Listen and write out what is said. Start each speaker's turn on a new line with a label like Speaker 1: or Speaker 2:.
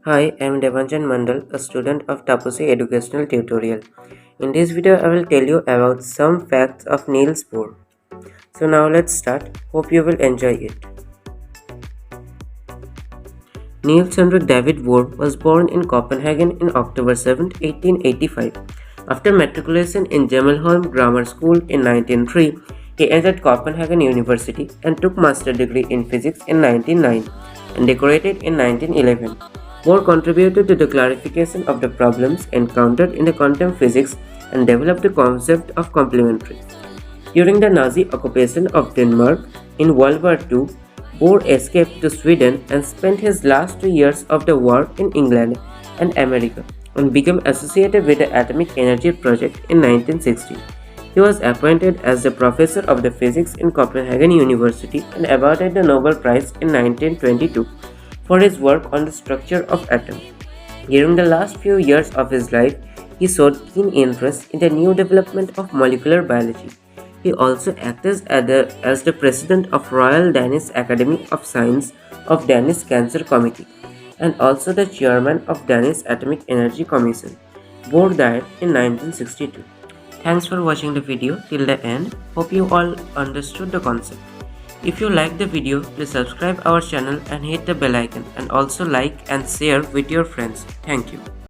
Speaker 1: Hi, I am Devanjan Mandal, a student of Taposhi Educational Tutorial. In this video, I will tell you about some facts of Niels Bohr. So now let's start. Hope you will enjoy it. Neils Henrik David Bohr was born in Copenhagen in October 7, 1885. After matriculation in Gemmelholm Grammar School in 1903, he entered Copenhagen University and took master degree in physics in 1909 and decorated in 1911. Bohr contributed to the clarification of the problems encountered in the quantum physics and developed the concept of complementary. During the Nazi occupation of Denmark in World War II, Bohr escaped to Sweden and spent his last 2 years of the war in England and America and became associated with the Atomic Energy Project in 1960. He was appointed as the professor of the physics in Copenhagen University and awarded the Nobel Prize in 1922 for his work on the structure of atoms. During the last few years of his life, he showed keen interest in the new development of molecular biology. He also acted as the president of Royal Danish Academy of Science of Danish Cancer Committee and also the chairman of Danish Atomic Energy Commission. Bohr died in 1962. Thanks for watching the video till the end. Hope you all understood the concept. If you like the video, please subscribe our channel and hit the bell icon and also like and share with your friends. Thank you.